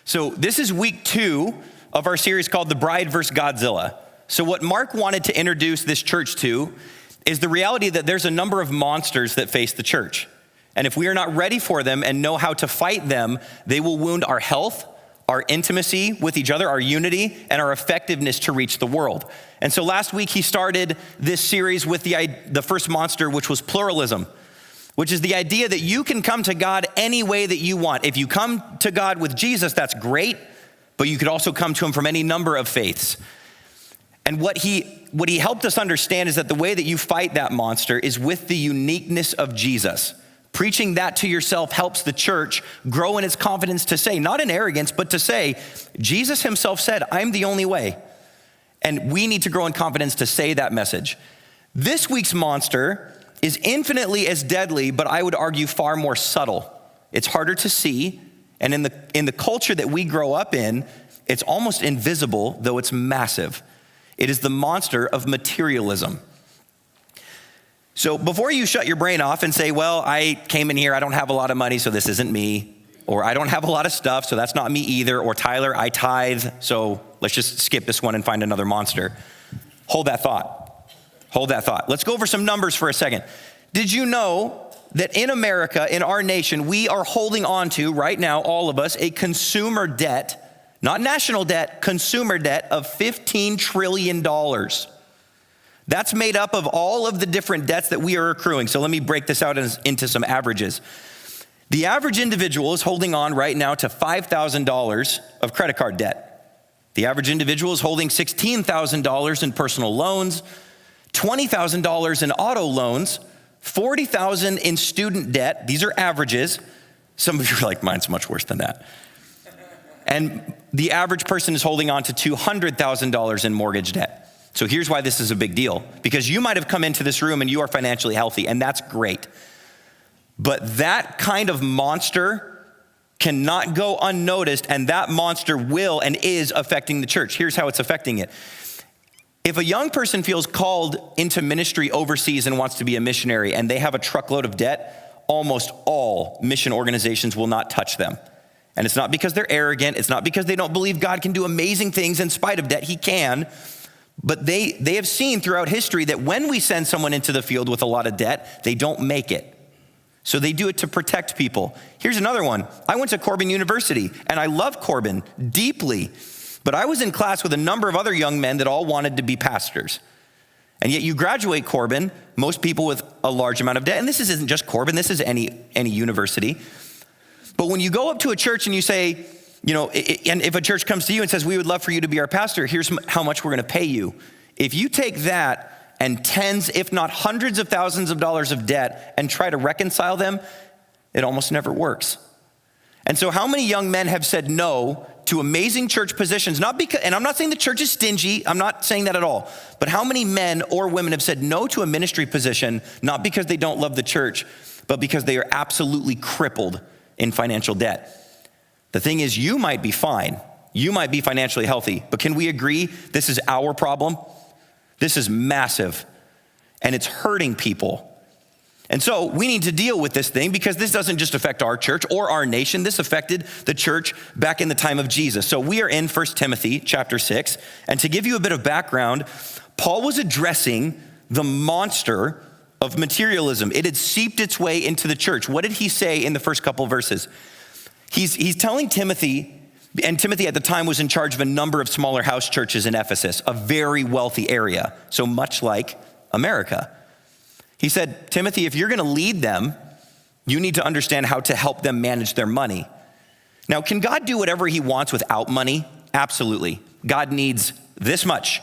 So this is week 2 of our series called The Bride vs. Godzilla. So what Mark wanted to introduce this church to is the reality that there's a number of monsters that face the church. And if we are not ready for them and know how to fight them, they will wound our health, our intimacy with each other, our unity, and our effectiveness to reach the world. And so last week he started this series with the first monster, which was pluralism, which is the idea that you can come to God any way that you want. If you come to God with Jesus, that's great, but you could also come to him from any number of faiths. And what he helped us understand is that the way that you fight that monster is with the uniqueness of Jesus. Preaching that to yourself helps the church grow in its confidence to say, not in arrogance, but to say, Jesus himself said, I'm the only way. And we need to grow in confidence to say that message. This week's monster is infinitely as deadly, but I would argue far more subtle. It's harder to see, and in the culture that we grow up in, it's almost invisible, though it's massive. It is the monster of materialism. So before you shut your brain off and say, well, I came in here, I don't have a lot of money, so this isn't me, or I don't have a lot of stuff, so that's not me either, or Tyler, I tithe, so let's just skip this one and find another monster. Hold that thought. Hold that thought. Let's go over some numbers for a second. Did you know that in America, in our nation, we are holding on to, right now, all of us, a consumer debt, not national debt, consumer debt of $15 trillion. That's made up of all of the different debts that we are accruing. So let me break this out into some averages. The average individual is holding on right now to $5,000 of credit card debt. The average individual is holding $16,000 in personal loans, $20,000 in auto loans, $40,000 in student debt. These are averages. Some of you are like, mine's much worse than that. And the average person is holding on to $200,000 in mortgage debt. So here's why this is a big deal. Because you might have come into this room and you are financially healthy, and that's great. But that kind of monster cannot go unnoticed, and that monster will and is affecting the church. Here's how it's affecting it. If a young person feels called into ministry overseas and wants to be a missionary and they have a truckload of debt, almost all mission organizations will not touch them. And it's not because they're arrogant. It's not because they don't believe God can do amazing things in spite of debt. He can. But they have seen throughout history that when we send someone into the field with a lot of debt, they don't make it. So they do it to protect people. Here's another one. I went to Corbin University, and I love Corbin deeply. But I was in class with a number of other young men that all wanted to be pastors. And yet you graduate Corbin, most people with a large amount of debt. And this isn't just Corbin, this is any university. But when you go up to a church and you say, and if a church comes to you and says, we would love for you to be our pastor, here's how much we're gonna pay you. If you take that and tens, if not hundreds of thousands of dollars of debt and try to reconcile them, it almost never works. And so how many young men have said no to amazing church positions, not because, and I'm not saying the church is stingy, I'm not saying that at all, but how many men or women have said no to a ministry position, not because they don't love the church, but because they are absolutely crippled in financial debt? The thing is, you might be fine, you might be financially healthy, but can we agree this is our problem? This is massive, and it's hurting people. And so we need to deal with this thing because this doesn't just affect our church or our nation. This affected the church back in the time of Jesus. So we are in 1 Timothy chapter 6. And to give you a bit of background, Paul was addressing the monster of materialism. It had seeped its way into the church. What did he say in the first couple verses? He's telling Timothy, and Timothy at the time was in charge of a number of smaller house churches in Ephesus, a very wealthy area. So much like America. He said, Timothy, if you're gonna lead them, you need to understand how to help them manage their money. Now, can God do whatever he wants without money? Absolutely. God needs this much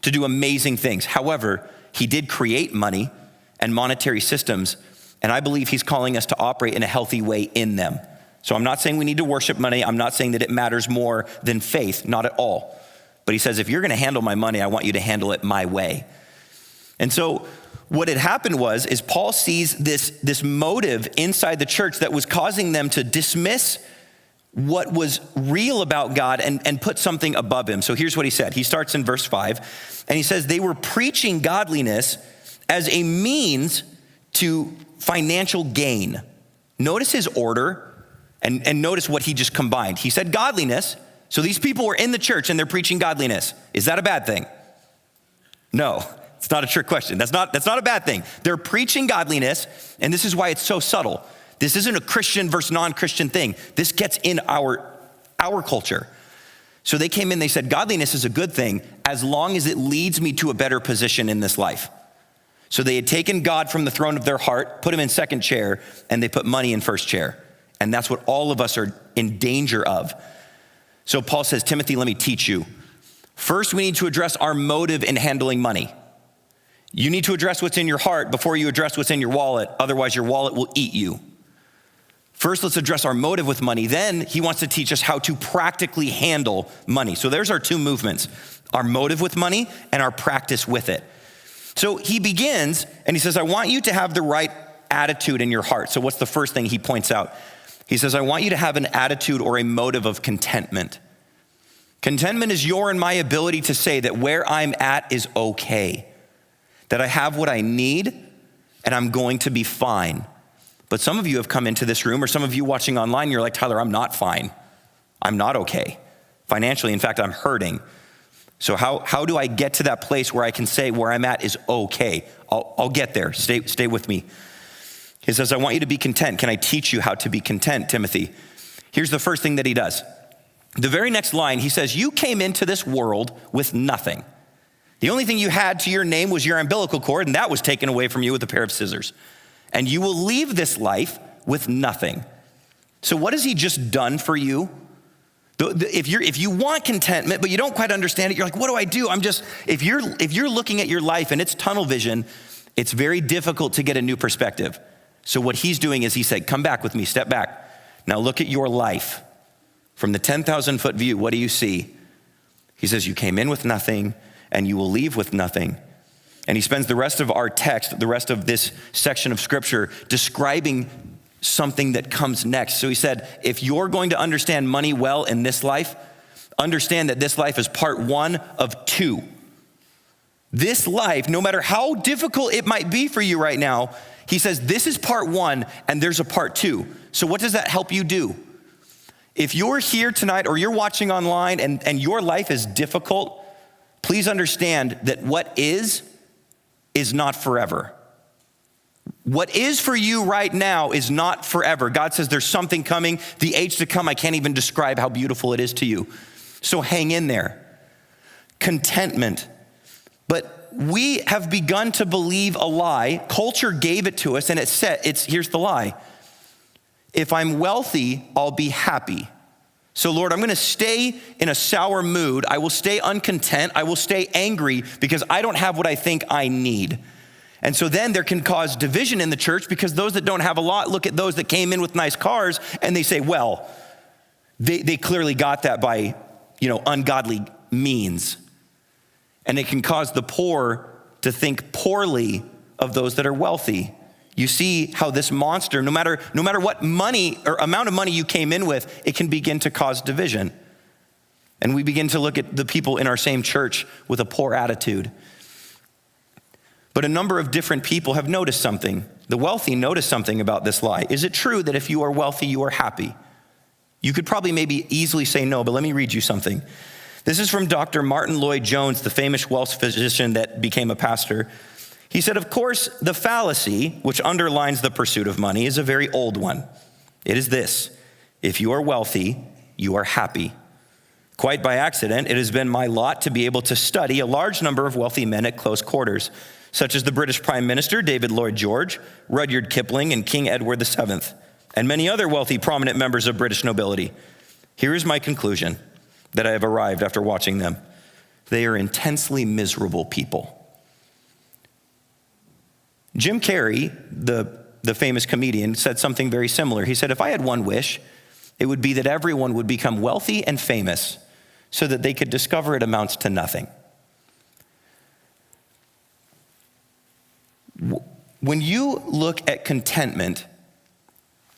to do amazing things. However, he did create money and monetary systems, and I believe he's calling us to operate in a healthy way in them. So I'm not saying we need to worship money. I'm not saying that it matters more than faith, not at all. But he says, if you're gonna handle my money, I want you to handle it my way. And so what had happened is Paul sees this motive inside the church that was causing them to dismiss what was real about God and put something above him. So here's what he said. He starts in verse 5, and he says, they were preaching godliness as a means to financial gain. Notice his order And notice what he just combined. He said godliness. So these people were in the church and they're preaching godliness. Is that a bad thing? No, it's not a trick question. That's not a bad thing. They're preaching godliness, and this is why it's so subtle. This isn't a Christian versus non-Christian thing. This gets in our culture. So they came in, they said, godliness is a good thing as long as it leads me to a better position in this life. So they had taken God from the throne of their heart, put him in second chair, and they put money in first chair. And that's what all of us are in danger of. So Paul says, Timothy, let me teach you. First, we need to address our motive in handling money. You need to address what's in your heart before you address what's in your wallet. Otherwise, your wallet will eat you. First, let's address our motive with money. Then he wants to teach us how to practically handle money. So there's our two movements, our motive with money and our practice with it. So he begins and he says, I want you to have the right attitude in your heart. So what's the first thing he points out? He says, I want you to have an attitude or a motive of contentment. Contentment is your and my ability to say that where I'm at is okay, that I have what I need and I'm going to be fine. But some of you have come into this room, or some of you watching online, you're like, Tyler, I'm not fine. I'm not okay financially. In fact, I'm hurting. So how do I get to that place where I can say where I'm at is okay? I'll get there. Stay with me. He says, I want you to be content. Can I teach you how to be content, Timothy? Here's the first thing that he does. The very next line, he says, you came into this world with nothing. The only thing you had to your name was your umbilical cord, and that was taken away from you with a pair of scissors. And you will leave this life with nothing. So what has he just done for you? If you want contentment, but you don't quite understand it, you're like, what do I do? If you're looking at your life and it's tunnel vision, it's very difficult to get a new perspective. So what he's doing is he said, come back with me, step back. Now look at your life. From the 10,000 foot view, what do you see? He says, you came in with nothing and you will leave with nothing. And he spends the rest of our text, the rest of this section of scripture, describing something that comes next. So he said, if you're going to understand money well in this life, understand that this life is part one of two. This life, no matter how difficult it might be for you right now, he says, this is part one and there's a part two. So what does that help you do? If you're here tonight or you're watching online and your life is difficult, please understand that what is not forever. What is for you right now is not forever. God says there's something coming, the age to come. I can't even describe how beautiful it is to you. So hang in there. Contentment. But we have begun to believe a lie. Culture gave it to us, and here's the lie. If I'm wealthy, I'll be happy. So Lord, I'm gonna stay in a sour mood. I will stay uncontent. I will stay angry because I don't have what I think I need. And so then there can cause division in the church because those that don't have a lot look at those that came in with nice cars and they say, well, they clearly got that by, ungodly means. And it can cause the poor to think poorly of those that are wealthy. You see how this monster, no matter what money or amount of money you came in with, it can begin to cause division. And we begin to look at the people in our same church with a poor attitude. But a number of different people have noticed something. The wealthy notice something about this lie. Is it true that if you are wealthy, you are happy? You could probably maybe easily say no, but let me read you something. This is from Dr. Martin Lloyd-Jones, the famous Welsh physician that became a pastor. He said, of course, the fallacy, which underlines the pursuit of money, is a very old one. It is this: if you are wealthy, you are happy. Quite by accident, it has been my lot to be able to study a large number of wealthy men at close quarters, such as the British Prime Minister, David Lloyd George, Rudyard Kipling, and King Edward VII, and many other wealthy, prominent members of British nobility. Here is my conclusion that I have arrived after watching them. They are intensely miserable people. Jim Carrey, the famous comedian, said something very similar. He said, if I had one wish, it would be that everyone would become wealthy and famous so that they could discover it amounts to nothing. When you look at contentment,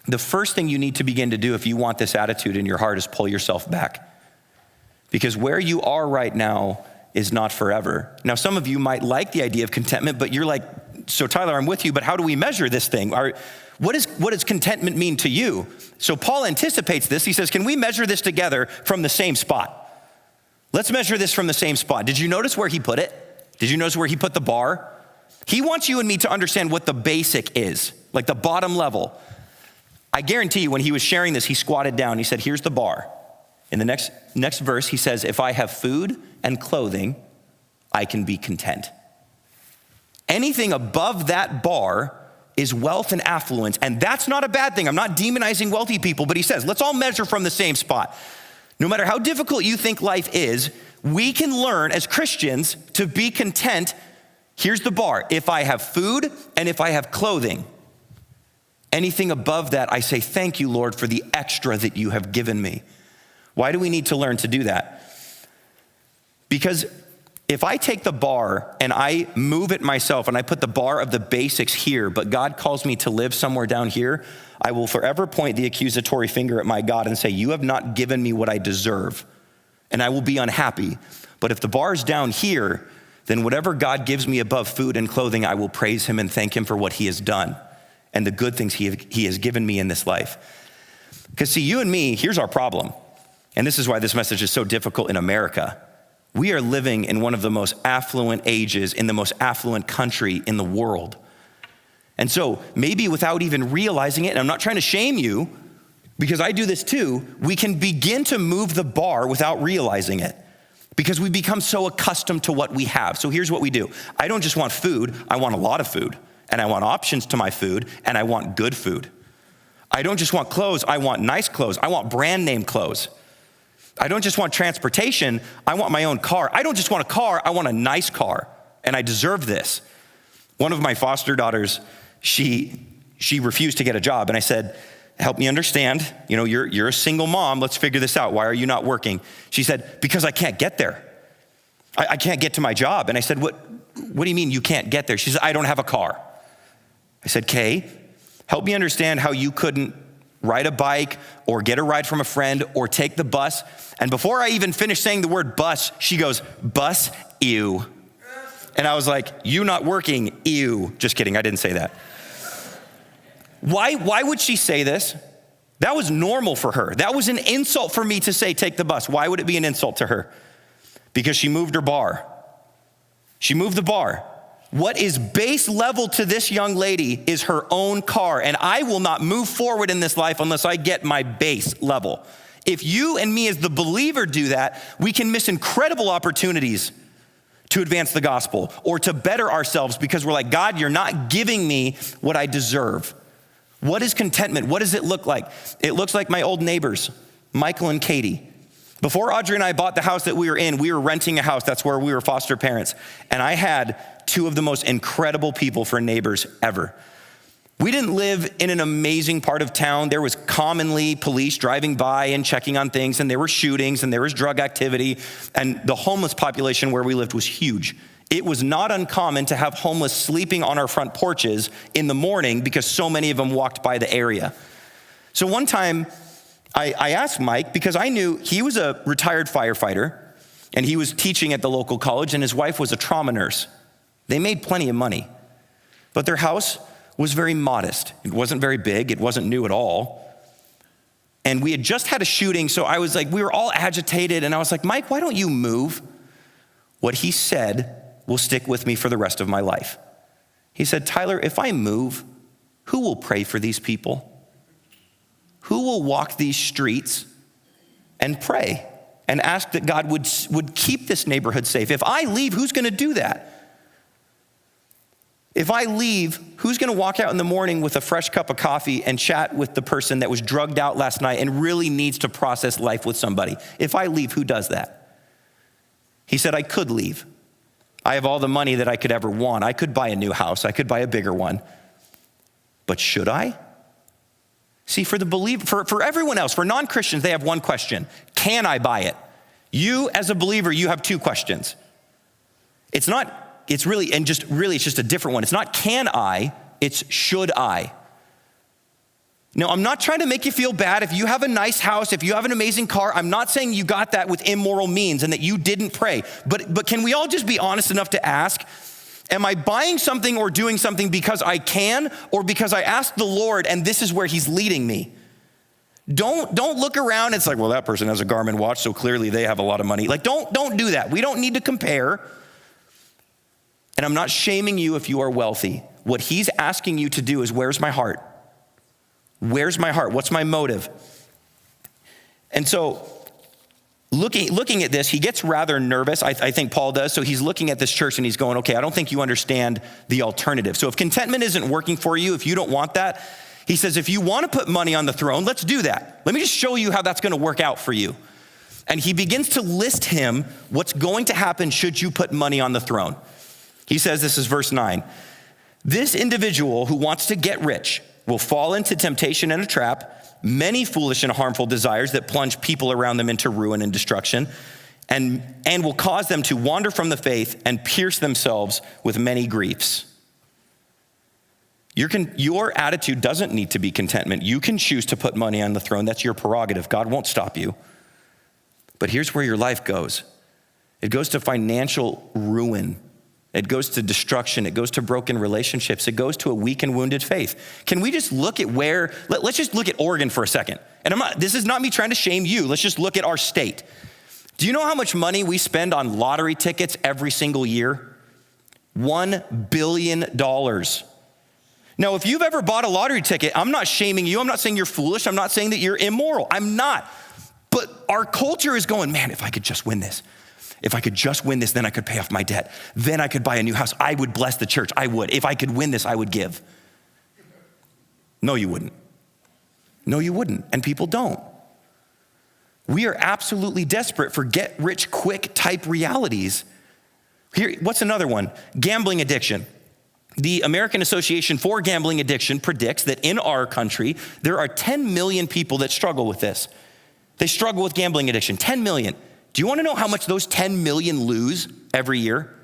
the first thing you need to begin to do if you want this attitude in your heart is pull yourself back. Because where you are right now is not forever. Now, some of you might like the idea of contentment, but you're like, so Tyler, I'm with you, but how do we measure this thing? What does contentment mean to you? So Paul anticipates this. He says, can we measure this together from the same spot? Let's measure this from the same spot. Did you notice where he put it? Did you notice where he put the bar? He wants you and me to understand what the basic is, like the bottom level. I guarantee you when he was sharing this, he squatted down. He said, here's the bar. In the next verse, he says, if I have food and clothing, I can be content. Anything above that bar is wealth and affluence, and that's not a bad thing. I'm not demonizing wealthy people, but he says, let's all measure from the same spot. No matter how difficult you think life is, we can learn as Christians to be content. Here's the bar. If I have food and if I have clothing, anything above that, I say, thank you, Lord, for the extra that you have given me. Why do we need to learn to do that? Because if I take the bar and I move it myself and I put the bar of the basics here, but God calls me to live somewhere down here, I will forever point the accusatory finger at my God and say, you have not given me what I deserve, and I will be unhappy. But if the bar is down here, then whatever God gives me above food and clothing, I will praise him and thank him for what he has done and the good things he has given me in this life. Because see, you and me, here's our problem. And this is why this message is so difficult in America. We are living in one of the most affluent ages in the most affluent country in the world. And so maybe without even realizing it, and I'm not trying to shame you because I do this too, we can begin to move the bar without realizing it because we become so accustomed to what we have. So here's what we do. I don't just want food, I want a lot of food, and I want options to my food, and I want good food. I don't just want clothes, I want nice clothes. I want brand name clothes. I don't just want transportation, I want my own car. I don't just want a car, I want a nice car, and I deserve this. One of my foster daughters, she refused to get a job, and I said, help me understand, you're a single mom, let's figure this out. Why are you not working? She said, because I can't get there. I can't get to my job. And I said, what do you mean you can't get there? She said, I don't have a car. I said, Kay, help me understand how you couldn't ride a bike or get a ride from a friend or take the bus. And before I even finished saying the word bus, she goes, bus, ew. And I was like, you not working, ew. Just kidding, I didn't say that. Why would she say this? That was normal for her. That was an insult for me to say, take the bus. Why would it be an insult to her? Because she moved her bar. She moved the bar. What is base level to this young lady is her own car, and I will not move forward in this life unless I get my base level. If you and me as the believer do that, we can miss incredible opportunities to advance the gospel or to better ourselves because we're like, God, you're not giving me what I deserve. What is contentment? What does it look like? It looks like my old neighbors, Michael and Katie. Before Audrey and I bought the house that we were in, we were renting a house. That's where we were foster parents. And I had two of the most incredible people for neighbors ever. We didn't live in an amazing part of town. There was commonly police driving by and checking on things, and there were shootings, and there was drug activity, and the homeless population where we lived was huge. It was not uncommon to have homeless sleeping on our front porches in the morning because so many of them walked by the area. So one time, I asked Mike, because I knew he was a retired firefighter, and he was teaching at the local college, and his wife was a trauma nurse. They made plenty of money, but their house was very modest. It wasn't very big. It wasn't new at all. And we had just had a shooting, so I was like, we were all agitated, and I was like, Mike, why don't you move? What he said will stick with me for the rest of my life. He said, Tyler, if I move, who will pray for these people? Who will walk these streets and pray and ask that God would keep this neighborhood safe? If I leave, who's going to do that? If I leave, who's going to walk out in the morning with a fresh cup of coffee and chat with the person that was drugged out last night and really needs to process life with somebody? If I leave, who does that? He said, I could leave. I have all the money that I could ever want. I could buy a new house. I could buy a bigger one. But should I? See, for the believer, for everyone else, for non-Christians, they have one question. Can I buy it? You, as a believer, you have two questions. It's just a different one. It's not can I, it's should I. Now, I'm not trying to make you feel bad. If you have a nice house, if you have an amazing car, I'm not saying you got that with immoral means and that you didn't pray. But can we all just be honest enough to ask, Am I buying something or doing something because I can or because I asked the Lord and this is where he's leading me? Don't look around. It's like, well, that person has a Garmin watch, so clearly they have a lot of money. Like, don't do that. We don't need to compare. And I'm not shaming you if you are wealthy. What he's asking you to do is, where's my heart? Where's my heart? What's my motive? And so looking at this, he gets rather nervous. I think Paul does. So he's looking at this church and he's going, okay, I don't think you understand the alternative. So if contentment isn't working for you, if you don't want that, he says, if you want to put money on the throne, let's do that. Let me just show you how that's going to work out for you. And he begins to list him what's going to happen should you put money on the throne. He says, this is verse 9. This individual who wants to get rich will fall into temptation and a trap, many foolish and harmful desires that plunge people around them into ruin and destruction, and will cause them to wander from the faith and pierce themselves with many griefs. Your attitude doesn't need to be contentment. You can choose to put money on the throne. That's your prerogative. God won't stop you. But here's where your life goes. It goes to financial ruin. It goes to destruction. It goes to broken relationships. It goes to a weak and wounded faith. Can we just look at let's just look at Oregon for a second. And this is not me trying to shame you. Let's just look at our state. Do you know how much money we spend on lottery tickets every single year? $1 billion. Now, if you've ever bought a lottery ticket, I'm not shaming you. I'm not saying you're foolish. I'm not saying that you're immoral. I'm not. But our culture is going, man, if I could just win this. If I could just win this, then I could pay off my debt. Then I could buy a new house. I would bless the church. I would. If I could win this, I would give. No, you wouldn't. No, you wouldn't. And people don't. We are absolutely desperate for get rich quick type realities. Here, what's another one? Gambling addiction. The American Association for Gambling Addiction predicts that in our country, there are 10 million people that struggle with this. They struggle with gambling addiction, 10 million. Do you want to know how much those 10 million lose every year?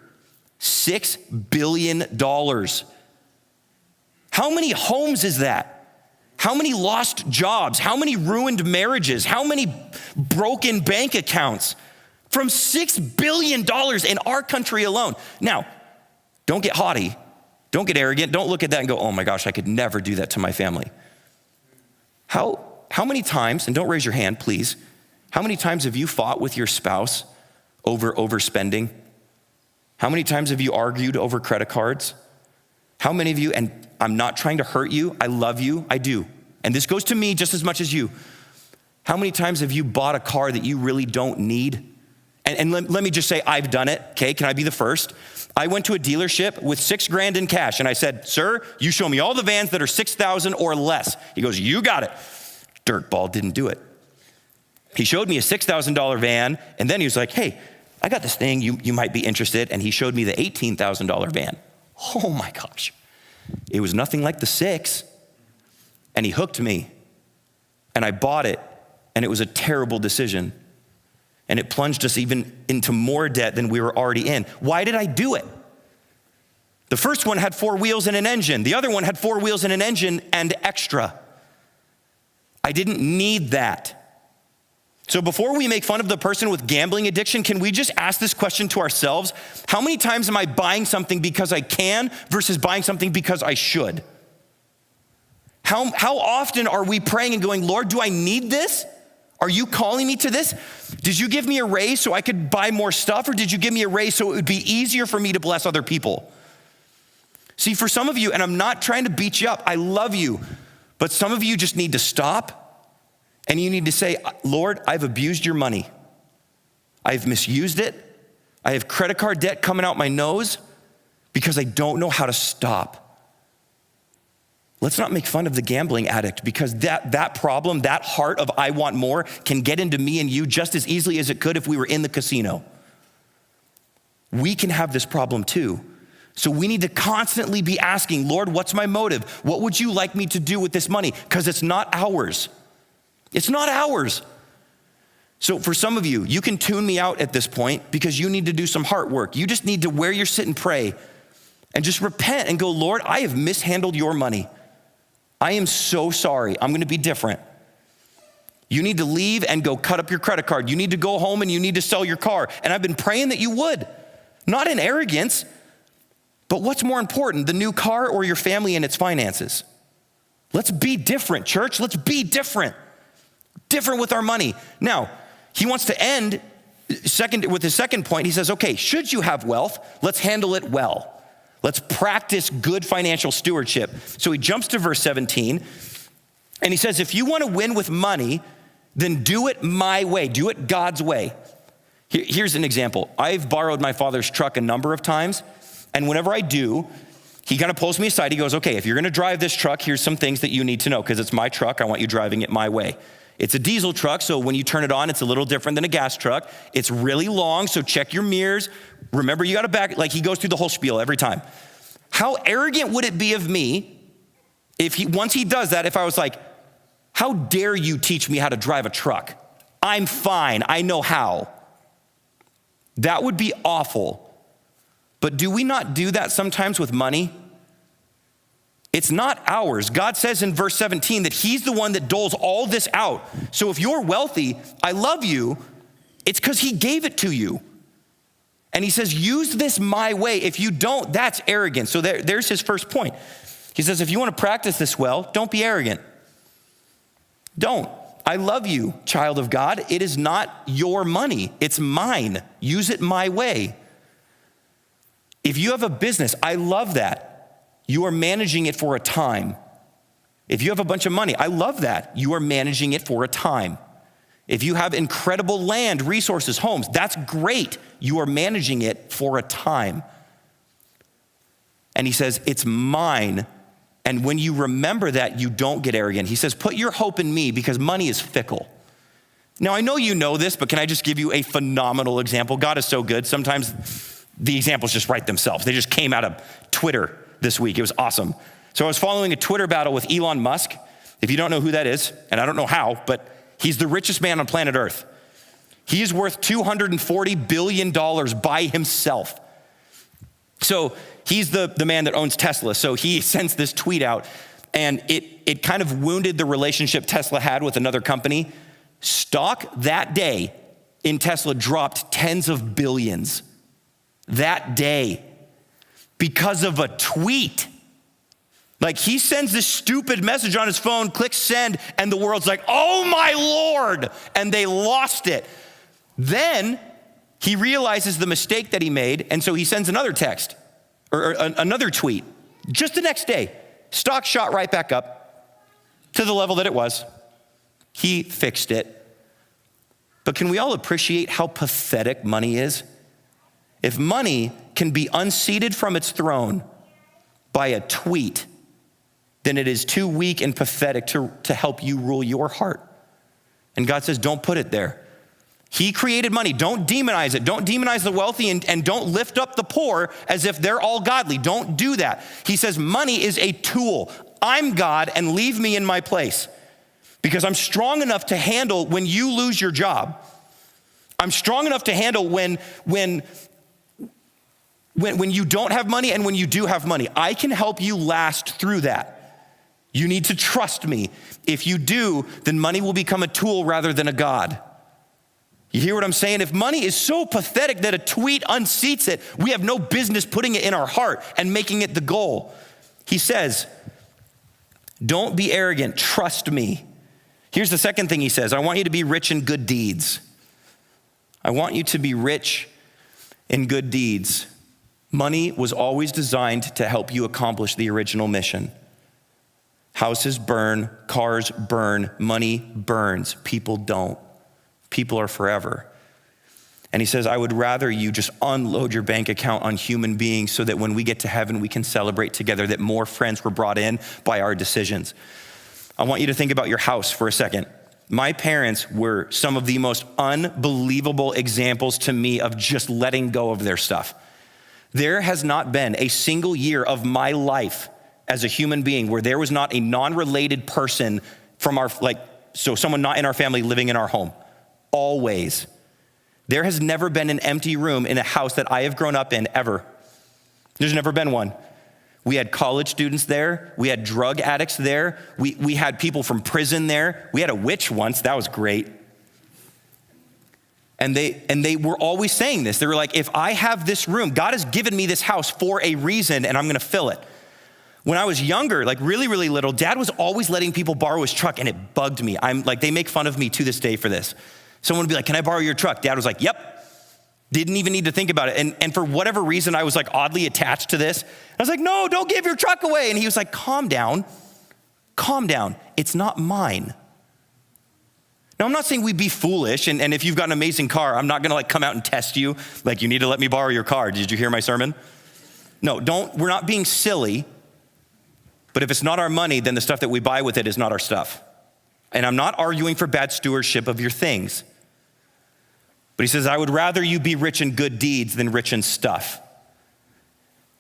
$6 billion. How many homes is that? How many lost jobs? How many ruined marriages? How many broken bank accounts? From $6 billion in our country alone. Now, don't get haughty. Don't get arrogant. Don't look at that and go, oh my gosh, I could never do that to my family. How many times, and don't raise your hand, please, how many times have you fought with your spouse over overspending? How many times have you argued over credit cards? How many of you, and I'm not trying to hurt you, I love you, I do. And this goes to me just as much as you. How many times have you bought a car that you really don't need? And let me just say, I've done it, okay? Can I be the first? I went to a dealership with $6,000 in cash, and I said, sir, you show me all the vans that are 6,000 or less. He goes, you got it. Dirtball didn't do it. He showed me a $6,000 van, and then he was like, hey, I got this thing, you might be interested, and he showed me the $18,000 van. Oh my gosh. It was nothing like the 6, and he hooked me, and I bought it, and it was a terrible decision. And it plunged us even into more debt than we were already in. Why did I do it? The first one had 4 wheels and an engine. The other one had 4 wheels and an engine and extra. I didn't need that. So before we make fun of the person with gambling addiction, can we just ask this question to ourselves? How many times am I buying something because I can versus buying something because I should? How often are we praying and going, Lord, do I need this? Are you calling me to this? Did you give me a raise so I could buy more stuff, or did you give me a raise so it would be easier for me to bless other people? See, for some of you, and I'm not trying to beat you up, I love you, but some of you just need to stop and you need to say, Lord, I've abused your money. I've misused it. I have credit card debt coming out my nose because I don't know how to stop. Let's not make fun of the gambling addict, because that problem, that heart of I want more, can get into me and you just as easily as it could if we were in the casino. We can have this problem too. So we need to constantly be asking, Lord, what's my motive? What would you like me to do with this money? Because it's not ours. It's not ours. So for some of you, you can tune me out at this point because you need to do some heart work. You just need to, where you're sitting, pray and just repent and go, Lord, I have mishandled your money. I am so sorry. I'm going to be different. You need to leave and go cut up your credit card. You need to go home and you need to sell your car. And I've been praying that you would, not in arrogance, But what's more important, the new car or your family and its finances? Let's be different, church. Let's be different. Different with our money. Now, he wants to end with his second point. He says, okay, should you have wealth, let's handle it well. Let's practice good financial stewardship. So he jumps to verse 17, and he says, if you want to win with money, then do it my way. Do it God's way. Here's an example. I've borrowed my father's truck a number of times, and whenever I do, he kind of pulls me aside. He goes, okay, if you're going to drive this truck, here's some things that you need to know, because it's my truck. I want you driving it my way. It's a diesel truck, so when you turn it on, it's a little different than a gas truck. It's really long, so check your mirrors. Remember, you got to back, like he goes through the whole spiel every time. How arrogant would it be of me if once he does that, if I was like, how dare you teach me how to drive a truck? I'm fine, I know how. That would be awful. But do we not do that sometimes with money? It's not ours. God says in verse 17 that he's the one that doles all this out. So if you're wealthy, I love you, it's because he gave it to you. And he says, use this my way. If you don't, that's arrogant. So there's his first point. He says, if you want to practice this well, don't be arrogant. Don't. I love you, child of God. It is not your money. It's mine. Use it my way. If you have a business, I love that. You are managing it for a time. If you have a bunch of money, I love that. You are managing it for a time. If you have incredible land, resources, homes, that's great. You are managing it for a time. And he says, it's mine. And when you remember that, you don't get arrogant. He says, put your hope in me because money is fickle. Now, I know you know this, but can I just give you a phenomenal example? God is so good. Sometimes the examples just write themselves. They just came out of Twitter this week. It was awesome. So I was following a Twitter battle with Elon Musk. If you don't know who that is, and I don't know how, but he's the richest man on planet Earth. He is worth $240 billion by himself. So he's the man that owns Tesla. So he sends this tweet out, and it kind of wounded the relationship Tesla had with another company. Stock that day in Tesla dropped tens of billions that day because of a tweet. Like he sends this stupid message on his phone, clicks send, and the world's like, oh my Lord, and they lost it. Then he realizes the mistake that he made, and so he sends another text or another tweet. Just the next day, stock shot right back up to the level that it was. He fixed it. But can we all appreciate how pathetic money is? If money can be unseated from its throne by a tweet, then it is too weak and pathetic to help you rule your heart. And God says, don't put it there. He created money. Don't demonize it. Don't demonize the wealthy and don't lift up the poor as if they're all godly. Don't do that. He says money is a tool. I'm God and leave me in my place because I'm strong enough to handle when you lose your job. I'm strong enough to handle when you don't have money and when you do have money. I can help you last through that. You need to trust me. If you do, then money will become a tool rather than a God. You hear what I'm saying? If money is so pathetic that a tweet unseats it, we have no business putting it in our heart and making it the goal. He says, don't be arrogant, trust me. Here's the second thing he says. I want you to be rich in good deeds. I want you to be rich in good deeds. Money was always designed to help you accomplish the original mission. Houses burn, cars burn, money burns. People don't. People are forever. And he says, I would rather you just unload your bank account on human beings so that when we get to heaven, we can celebrate together that more friends were brought in by our decisions. I want you to think about your house for a second. My parents were some of the most unbelievable examples to me of just letting go of their stuff. There has not been a single year of my life as a human being where there was not a non-related person from so someone not in our family living in our home. Always. There has never been an empty room in a house that I have grown up in ever. There's never been one. We had college students there. We had drug addicts there. We had people from prison there. We had a witch once. That was great. And they were always saying this. They were like, if I have this room, God has given me this house for a reason and I'm gonna fill it. When I was younger, like really, really little, Dad was always letting people borrow his truck and it bugged me. They make fun of me to this day for this. Someone would be like, can I borrow your truck? Dad was like, yep. Didn't even need to think about it. And for whatever reason, I was like oddly attached to this. I was like, no, don't give your truck away. And he was like, calm down. It's not mine. Now, I'm not saying we be foolish, and if you've got an amazing car, I'm not gonna like come out and test you, like you need to let me borrow your car. Did you hear my sermon? No, we're not being silly, but if it's not our money, then the stuff that we buy with it is not our stuff. And I'm not arguing for bad stewardship of your things. But he says, I would rather you be rich in good deeds than rich in stuff.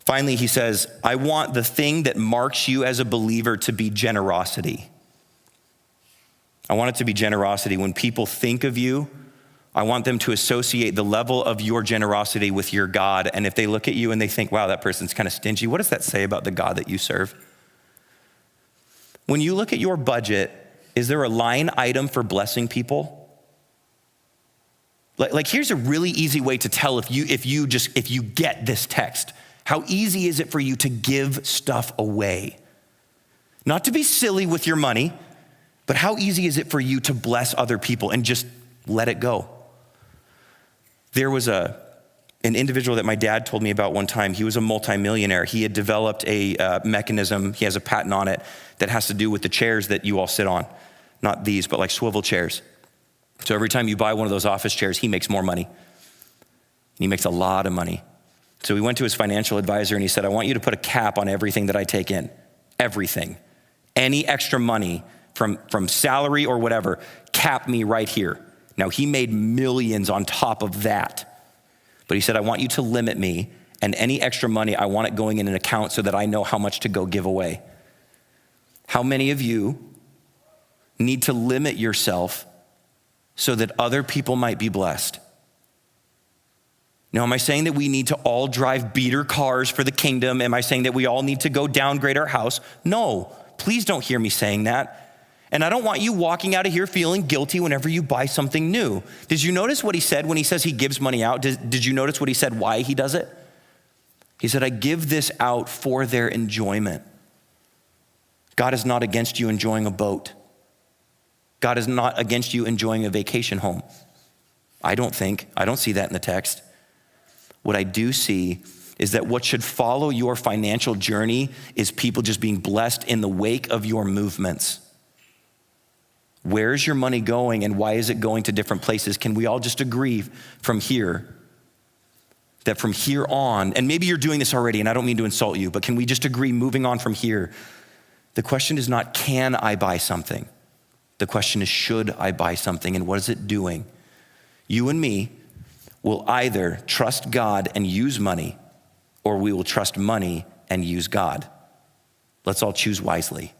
Finally, he says, I want the thing that marks you as a believer to be generosity. I want it to be generosity. When people think of you, I want them to associate the level of your generosity with your God. And if they look at you and they think, wow, that person's kind of stingy, what does that say about the God that you serve? When you look at your budget, is there a line item for blessing people? Like here's a really easy way to tell if you get this text. How easy is it for you to give stuff away? Not to be silly with your money, but how easy is it for you to bless other people and just let it go? There was an individual that my dad told me about one time. He was a multimillionaire. He had developed a mechanism, he has a patent on it, that has to do with the chairs that you all sit on. Not these, but like swivel chairs. So every time you buy one of those office chairs, he makes more money. He makes a lot of money. So he went to his financial advisor and he said, I want you to put a cap on everything that I take in. Everything. Any extra money from salary or whatever, cap me right here. Now he made millions on top of that. But he said, I want you to limit me, and any extra money, I want it going in an account so that I know how much to go give away. How many of you need to limit yourself so that other people might be blessed? Now, am I saying that we need to all drive beater cars for the kingdom? Am I saying that we all need to go downgrade our house? No, please don't hear me saying that. And I don't want you walking out of here feeling guilty whenever you buy something new. Did you notice what he said when he says he gives money out? Did you notice what he said, why he does it? He said, I give this out for their enjoyment. God is not against you enjoying a boat. God is not against you enjoying a vacation home. I don't see that in the text. What I do see is that what should follow your financial journey is people just being blessed in the wake of your movements. Where's your money going and why is it going to different places? Can we all just agree from here that from here on, and maybe you're doing this already and I don't mean to insult you, but can we just agree moving on from here? The question is not, can I buy something? The question is, should I buy something and what is it doing? You and me will either trust God and use money, or we will trust money and use God. Let's all choose wisely.